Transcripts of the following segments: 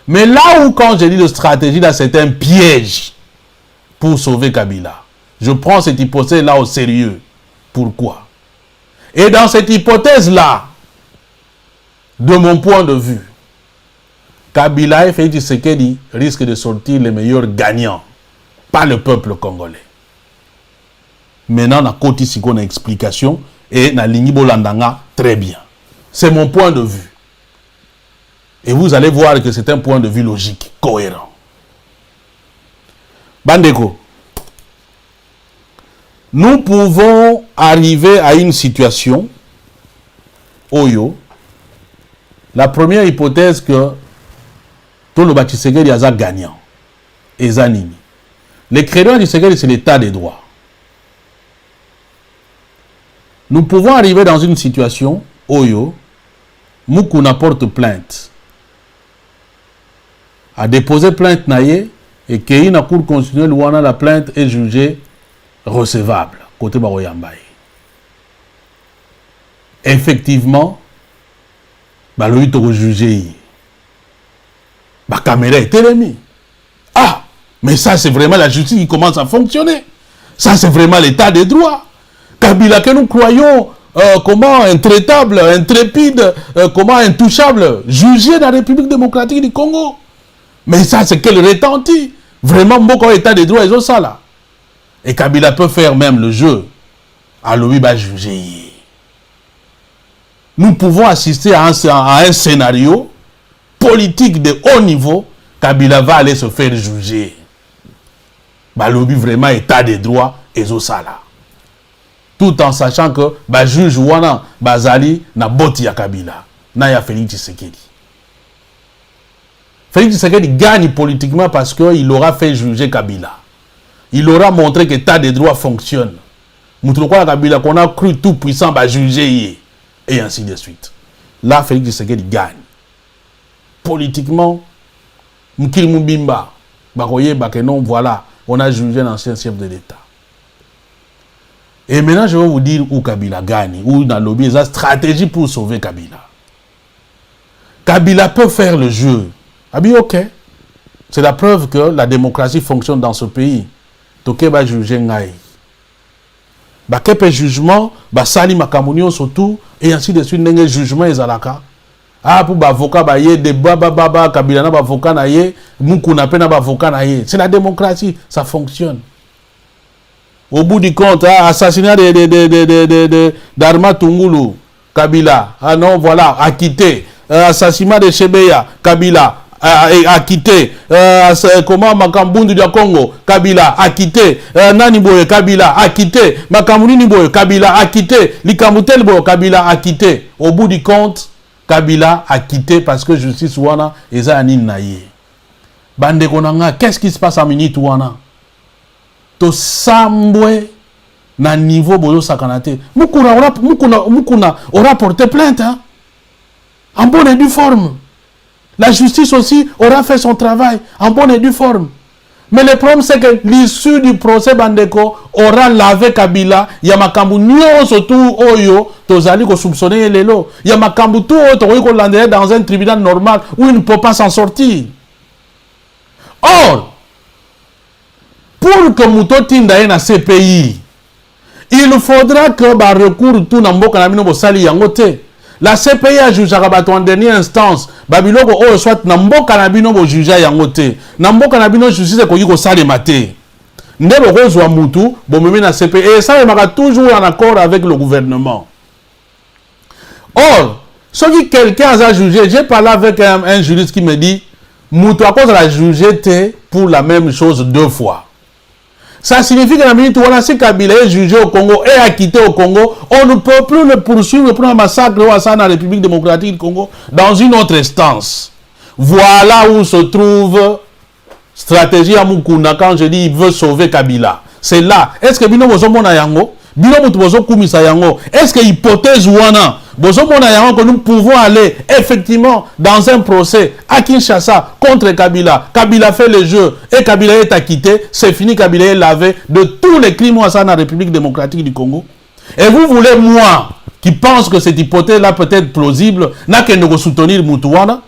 Mais là où, quand je dis de stratégie, là, c'est un piège pour sauver Kabila. Je prends cette hypothèse-là au sérieux. Pourquoi? Et dans cette hypothèse-là, de mon point de vue, Kabila et Félix Tshisekedi risquent de sortir les meilleurs gagnants, pas le peuple congolais. Maintenant, on a côté si qu'on a explication et na lingi bolandanga très bien. C'est mon point de vue. Et vous allez voir que c'est un point de vue logique, cohérent. Bandeko, nous pouvons arriver à une situation, Oyo, la première hypothèse que tout le Tshisekedi est gagnant. Et Zanini. Les crédits du Tshisekedi, c'est l'état des droits. Nous pouvons arriver dans une situation, Oyo, Moukouna porte plainte. A déposé plainte naïe et qu'il na cour constitutionnelle où la plainte est jugée recevable. Côté Baroyambaye. Effectivement, le est jugé. La caméra est télémie. Ah, mais ça c'est vraiment la justice qui commence à fonctionner. Ça c'est vraiment l'état des droits. Kabila que nous croyons comment intraitable, intrépide, comment intouchable, jugé dans la République démocratique du Congo. Mais ça c'est quel retentit. Vraiment beaucoup état des droits ils ont ça là. Et Kabila peut faire même le jeu. À lui va juger. Nous pouvons assister à un scénario politique de haut niveau. Kabila va aller se faire juger. Balobi vraiment état des droits et ça là. Tout en sachant que juge wana bazali na boti ya Kabila na ya Félix Tshisekedi. Félix Tshisekedi gagne politiquement parce qu'il aura fait juger Kabila. Il aura montré que l'état des droits fonctionne. Moutoukoua Kabila qu'on a cru tout puissant juger et ainsi de suite. Là Félix Tshisekedi gagne. Politiquement, Mkil Mubimba, non, voilà, on a jugé l'ancien chef de l'État. Et maintenant, je vais vous dire où Kabila gagne, où dans le lobby, il y a une stratégie pour sauver Kabila. Kabila peut faire le jeu. Ah bien, ok. C'est la preuve que la démocratie fonctionne dans ce pays. Toké va juger Ngaï. Kepe jugement, Sali Makamunio surtout, et ainsi de suite, n'engage jugement et zalaka. Ah, pour l'avocat, des baba, Kabila n'a pas avocat, Moukouna n'a pas avocat. C'est la démocratie, ça fonctionne. Au bout du compte, assassinat d'Arma Tungulu, Kabila, ah non, voilà, acquitté. Assassinat de Chebeya, Kabila, acquitté. Comment Makambundu du Congo, Kabila, acquitté. Naniboye, Kabila, acquitté. Makamuni Niboye, Kabila, acquitté. Likamutel Boye, Kabila, acquitté. Au bout du compte, Kabila a quitté parce que justice wana eza anin naye. Bande konanga, qu'est-ce qui se passe à minute wana? To sambwe na niveau boyo sakanate. Mukuna aura porté plainte hein? En bonne et due forme. La justice aussi aura fait son travail en bonne et due forme. Mais le problème c'est que l'issue du procès Bandeko aura lavé Kabila. Yamakambu nyo surtout oyo tozali ko soupçonner lelo. Yamakambu tout oyo ko landé dans un tribunal normal où il ne peut pas s'en sortir. Or, pour que Mouto Tindaye na CPI, il faudra que ba recours tout na mboka na bino bo sali yangote. La CPI a jugé en dernière instance. Babiloko o soit na mboka na bino bo juger yangote. Na mboka na bino justice ko yiko sale maté. Ndebo kozwa mutu bo meme na CPI et ça va toujours en accord avec le gouvernement. Or, ce qui quelqu'un a jugé, j'ai parlé avec un juriste qui me dit mutu à cause de la jugé pour la même chose deux fois. Ça signifie que la minute où si Kabila est jugé au Congo et acquitté au Congo, on ne peut plus le poursuivre pour un massacre dans la République démocratique du Congo dans une autre instance. Voilà où se trouve stratégie à Mukuna quand je dis il veut sauver Kabila. C'est là. Est-ce que Bino Bozo Mona Yango, Bino Bozo Kumisa Yango, est-ce que hypothèse Wana, Bozo Mona Yango que nous pouvons aller effectivement dans un procès à Kinshasa contre Kabila. Kabila fait le jeu et Kabila est acquitté. C'est fini, Kabila est lavé de tous les crimes dans la République démocratique du Congo. Et vous voulez, moi, qui pense que cette hypothèse-là peut être plausible, n'a qu'à nous soutenir Moutouana.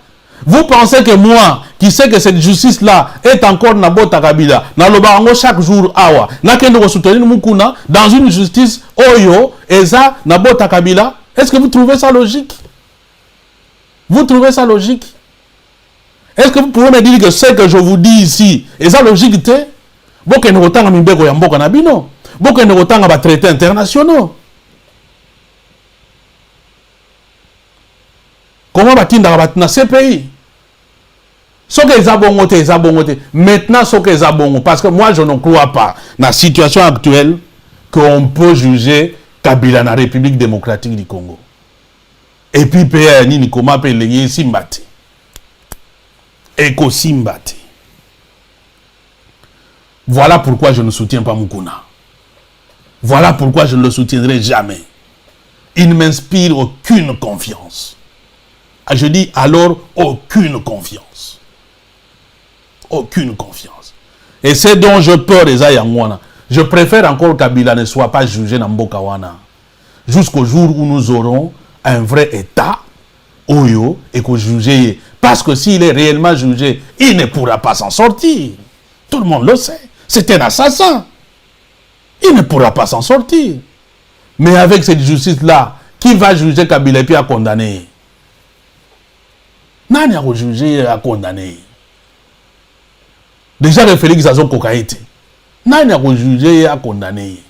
Vous pensez que moi, qui sais que cette justice-là est encore Nabota Kabila, na lobango chaque jour awa, na kendo soutenir Mukuna dans une justice oyo, eza Nabota Kabila, est-ce que vous trouvez ça logique? Vous trouvez ça logique? Est-ce que vous pouvez me dire que ce que je vous dis ici, est ça logique? Boke ne rotanga mimbeko ya mboka na bino. Boke ne rotanga ba traités internationaux. Comment va-t-il dans ces pays? Ce que les abongotés, maintenant ce que les abongotés, parce que moi je ne crois pas, dans la situation actuelle, qu'on peut juger Kabila dans la République démocratique du Congo. Et puis, P.A.N. comment peut les Simbati. Eko Simbati. Voilà pourquoi je ne soutiens pas Mukuna. Voilà pourquoi je ne le soutiendrai jamais. Il ne m'inspire aucune confiance. Je dis alors aucune confiance. Aucune confiance. Et c'est dont je peur des Ayangwana. Je préfère encore que Kabila ne soit pas jugé dans Mbokawana. Jusqu'au jour où nous aurons un vrai État, Oyo, et qu'on juge. Parce que s'il est réellement jugé, il ne pourra pas s'en sortir. Tout le monde le sait. C'est un assassin. Il ne pourra pas s'en sortir. Mais avec cette justice-là, qui va juger Kabila et puis à condamner? Nani a jugé à condamner? Déjà que Félix Azon Kokaïti. Nani a jugé à condamner?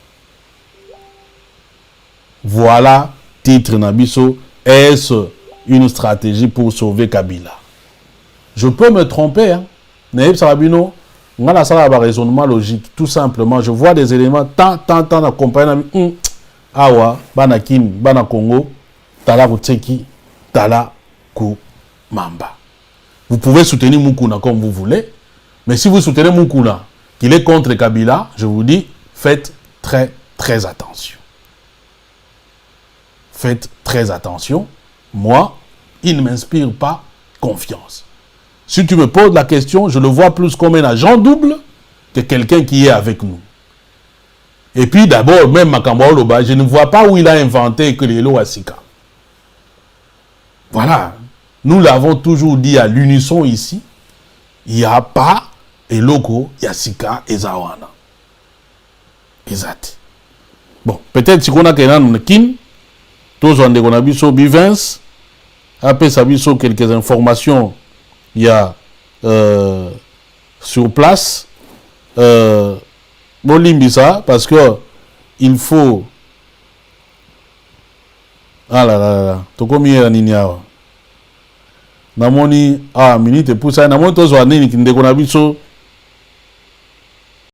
Voilà, titre Nabiso, est-ce une stratégie pour sauver Kabila? Je peux me tromper, hein. Naïb Sarabino, on a ça un raisonnement logique, tout simplement. Je vois des éléments tant d'accompagnement. Awa, Banakin, Bana Congo, Tala Koutseki, Tala Mamba. Vous pouvez soutenir Mukuna comme vous voulez, mais si vous soutenez Mukuna, qu'il est contre Kabila, je vous dis, faites très très attention. Faites très attention. Moi, il ne m'inspire pas confiance. Si tu me poses la question, je le vois plus comme un agent double que quelqu'un qui est avec nous. Et puis d'abord, même Makamba Oloba, je ne vois pas où il a inventé que les lois Sika. Voilà. Nous l'avons toujours dit à l'unisson ici. Il n'y a pas Eloko, il y a Sika et Zawana. Exact. Bon, peut-être si on a quelqu'un tous on a vu Bivens, après ça vu quelques informations, il y a sur place, Bolimbisa, parce que il faut. Ah là là là, tu combien de Ninia? Namoni, ah, minute pour ça, namoni tous on a vu